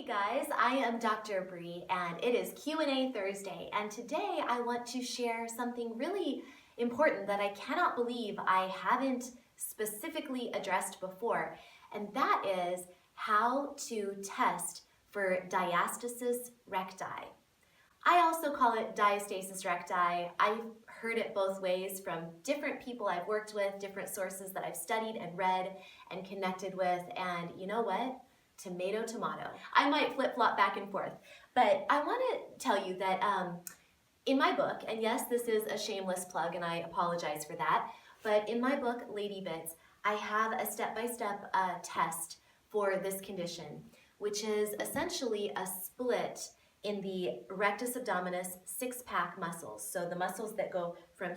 guys, I am Dr. Bree and it is Q&A Thursday, and today I want to share something really important that I cannot believe I haven't specifically addressed before, and that is how to test for Diastasis Recti. I also call it Diastasis Recti. I've heard it both ways from different people I've worked with, different sources that I've studied and read and connected with, and you know what? Tomato, tomato. I might flip-flop back and forth, but I want to tell you that in my book, and yes, this is a shameless plug and I apologize for that, but in my book, Lady Bits, I have a step-by-step test for this condition, which is essentially a split in the rectus abdominis six-pack muscles. So the muscles that go from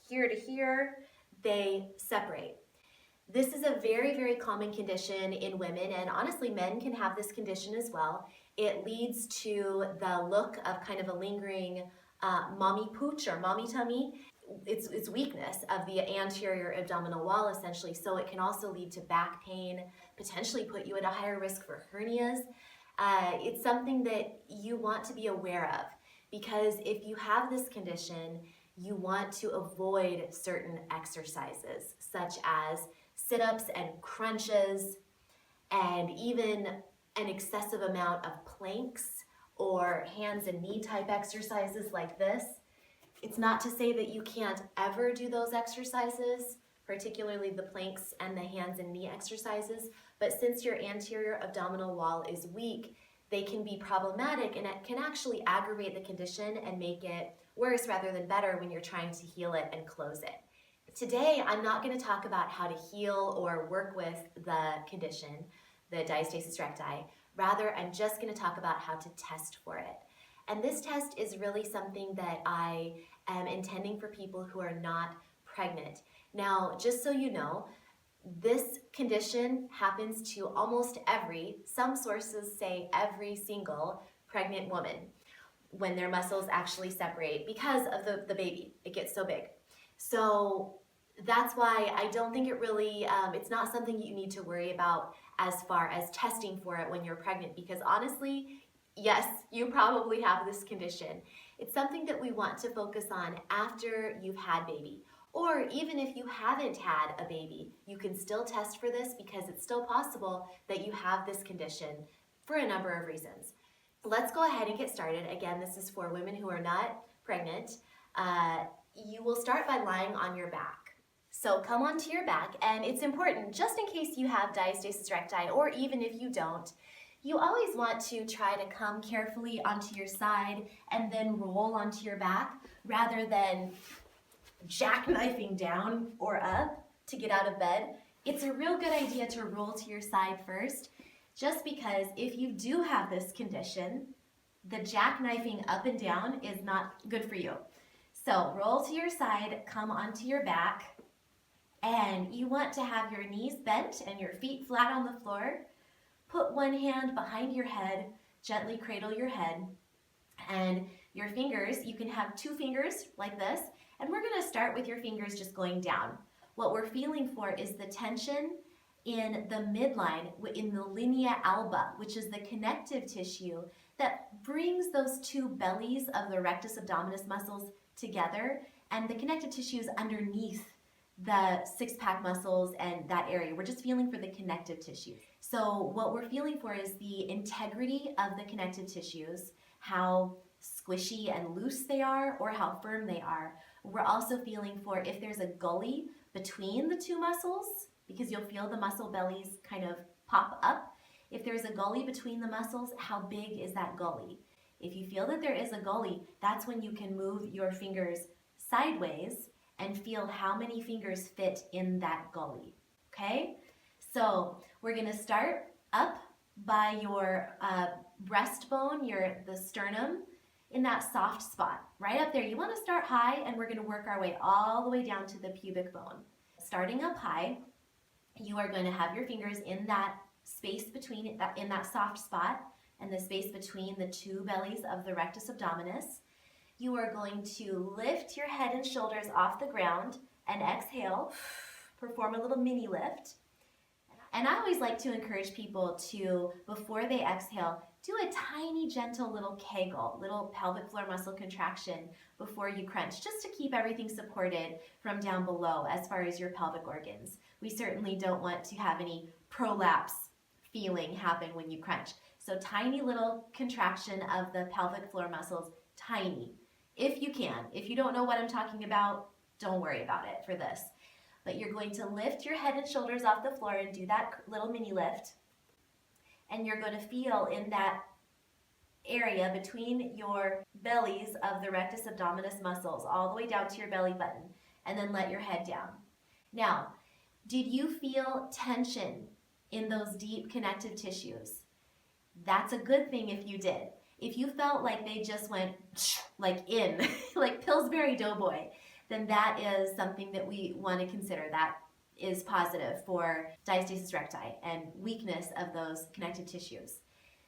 here to here, they separate. This is a very, very common condition in women, and honestly, men can have this condition as well. It leads to the look of kind of a lingering mommy pooch or mommy tummy. It's weakness of the anterior abdominal wall, essentially, so it can also lead to back pain, potentially put you at a higher risk for hernias. It's something that you want to be aware of, because if you have this condition, you want to avoid certain exercises, such as sit-ups and crunches, and even an excessive amount of planks or hands and knee type exercises like this. It's not to say that you can't ever do those exercises, particularly the planks and the hands and knee exercises, but since your anterior abdominal wall is weak, they can be problematic, and it can actually aggravate the condition and make it worse rather than better when you're trying to heal it and close it. Today, I'm not going to talk about how to heal or work with the condition, the diastasis recti. Rather, I'm just going to talk about how to test for it. And this test is really something that I am intending for people who are not pregnant. Now, just so you know, this condition happens to almost some sources say every single pregnant woman when their muscles actually separate because of the baby. It gets so big. So that's why I don't think it really, it's not something you need to worry about as far as testing for it when you're pregnant, because honestly, yes, you probably have this condition. It's something that we want to focus on after you've had baby. Or even if you haven't had a baby, you can still test for this because it's still possible that you have this condition for a number of reasons. Let's go ahead and get started. Again, this is for women who are not pregnant. You will start by lying on your back. So come onto your back, and it's important, just in case you have diastasis recti, or even if you don't, you always want to try to come carefully onto your side and then roll onto your back rather than jackknifing down or up to get out of bed. It's a real good idea to roll to your side first, just because if you do have this condition, the jackknifing up and down is not good for you. So roll to your side, come onto your back, and you want to have your knees bent and your feet flat on the floor. Put one hand behind your head, gently cradle your head, and your fingers, you can have two fingers like this, and we're going to start with your fingers just going down. What we're feeling for is the tension in the midline, in the linea alba, which is the connective tissue that brings those two bellies of the rectus abdominis muscles together, and the connective tissue is underneath the six-pack muscles and that area. We're just feeling for the connective tissue. So what we're feeling for is the integrity of the connective tissues, how squishy and loose they are or how firm they are. We're also feeling for if there's a gully between the two muscles, because you'll feel the muscle bellies kind of pop up. If there's a gully between the muscles, how big is that gully? If you feel that there is a gully, that's when you can move your fingers sideways and feel how many fingers fit in that gully, okay? So we're gonna start up by your breastbone, the sternum, in that soft spot, right up there. You wanna start high, and we're gonna work our way all the way down to the pubic bone. Starting up high, you are gonna have your fingers in that space between, in that soft spot, and the space between the two bellies of the rectus abdominis. You are going to lift your head and shoulders off the ground and exhale, perform a little mini lift. And I always like to encourage people to, before they exhale, do a tiny, gentle little kegel, little pelvic floor muscle contraction before you crunch, just to keep everything supported from down below as far as your pelvic organs. We certainly don't want to have any prolapse feeling happen when you crunch. So tiny little contraction of the pelvic floor muscles, tiny, if you can. If you don't know what I'm talking about, don't worry about it for this. But you're going to lift your head and shoulders off the floor and do that little mini lift. And you're going to feel in that area between your bellies of the rectus abdominis muscles all the way down to your belly button, and then let your head down. Now, did you feel tension in those deep connective tissues? That's a good thing if you did. If you felt like they just went like in, like Pillsbury Doughboy, then that is something that we want to consider. That is positive for diastasis recti and weakness of those connective tissues.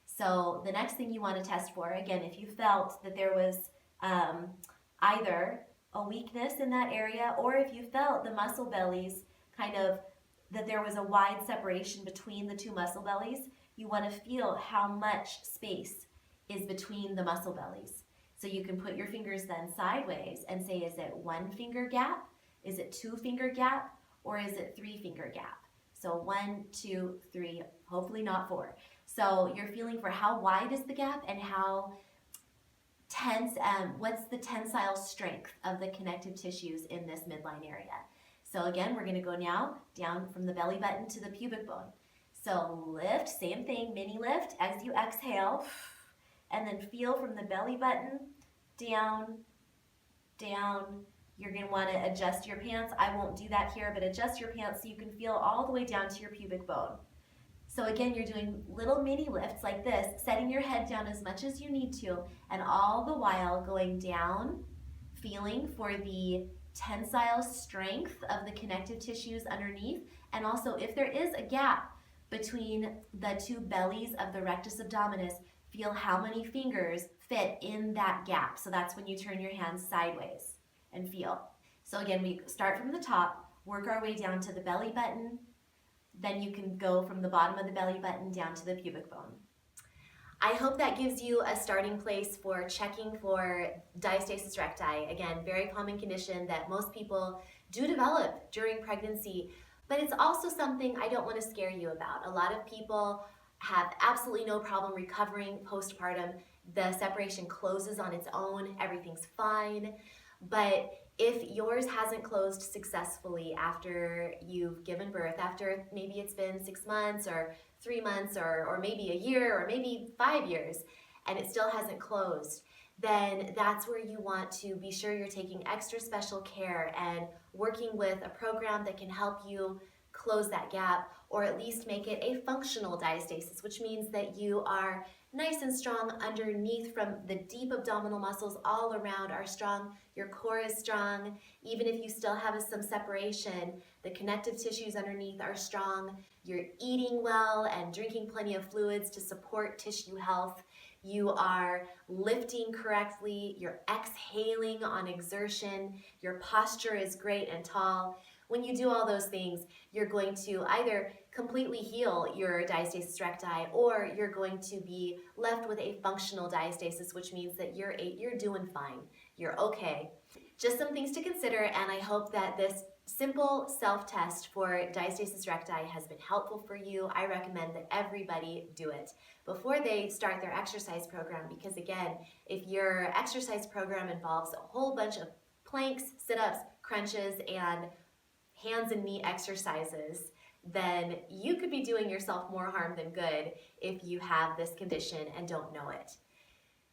So the next thing you want to test for, again, if you felt that there was either a weakness in that area, or if you felt the muscle bellies kind of, that there was a wide separation between the two muscle bellies, you want to feel how much space is between the muscle bellies. So you can put your fingers then sideways and say, is it 1 finger gap? Is it 2 finger gap? Or is it 3 finger gap? So 1, 2, 3, hopefully not 4. So you're feeling for how wide is the gap and how tense, what's the tensile strength of the connective tissues in this midline area. So again, we're gonna go now down from the belly button to the pubic bone. So lift, same thing, mini lift as you exhale, and then feel from the belly button down, down. You're gonna wanna adjust your pants. I won't do that here, but adjust your pants so you can feel all the way down to your pubic bone. So again, you're doing little mini lifts like this, setting your head down as much as you need to, and all the while going down, feeling for the tensile strength of the connective tissues underneath, and also if there is a gap between the two bellies of the rectus abdominis, feel how many fingers fit in that gap. So that's when you turn your hands sideways and feel. So again, we start from the top, work our way down to the belly button, then you can go from the bottom of the belly button down to the pubic bone. I hope that gives you a starting place for checking for diastasis recti. Again, very common condition that most people do develop during pregnancy, but it's also something I don't want to scare you about. A lot of people have absolutely no problem recovering postpartum. The separation closes on its own, everything's fine. But if yours hasn't closed successfully after you've given birth, after maybe it's been 6 months or 3 months or maybe a year or maybe 5 years, and it still hasn't closed, then that's where you want to be sure you're taking extra special care and working with a program that can help you close that gap, or at least make it a functional diastasis, which means that you are nice and strong underneath, from the deep abdominal muscles all around are strong, your core is strong, even if you still have some separation, the connective tissues underneath are strong, you're eating well and drinking plenty of fluids to support tissue health, you are lifting correctly, you're exhaling on exertion, your posture is great and tall. When you do all those things, you're going to either completely heal your diastasis recti, or you're going to be left with a functional diastasis, which means that you're doing fine, you're okay. Just some things to consider, and I hope that this simple self-test for diastasis recti has been helpful for you. I recommend that everybody do it before they start their exercise program, because again, if your exercise program involves a whole bunch of planks, sit-ups, crunches, and hands and knee exercises, then you could be doing yourself more harm than good if you have this condition and don't know it.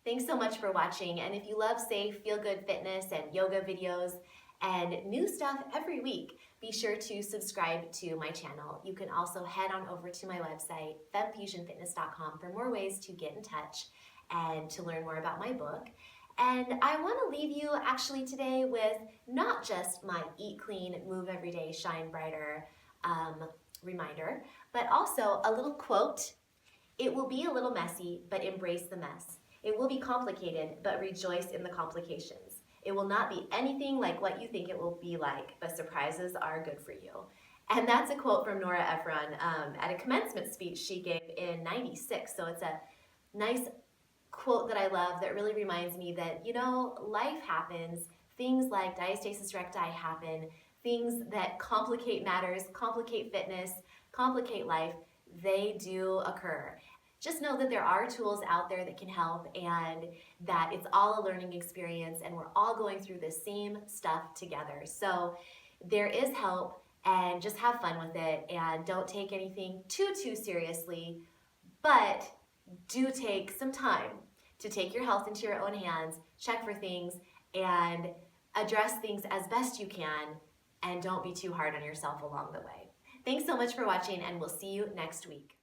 Thanks so much for watching, and if you love safe, feel-good fitness and yoga videos and new stuff every week, be sure to subscribe to my channel. You can also head on over to my website, femfusionfitness.com, for more ways to get in touch and to learn more about my book. And I want to leave you actually today with not just my Eat Clean, Move Every Day, Shine Brighter reminder, but also a little quote. It will be a little messy, but embrace the mess. It will be complicated, but rejoice in the complications. It will not be anything like what you think it will be like, but surprises are good for you. And that's a quote from Nora Ephron at a commencement speech she gave in '96. So it's a nice quote that I love that really reminds me that, life happens. Things like diastasis recti happen. Things that complicate matters, complicate fitness, complicate life, they do occur. Just know that there are tools out there that can help and that it's all a learning experience and we're all going through the same stuff together. So there is help, and just have fun with it and don't take anything too seriously, but do take some time to take your health into your own hands, check for things, and address things as best you can, and don't be too hard on yourself along the way. Thanks so much for watching, and we'll see you next week.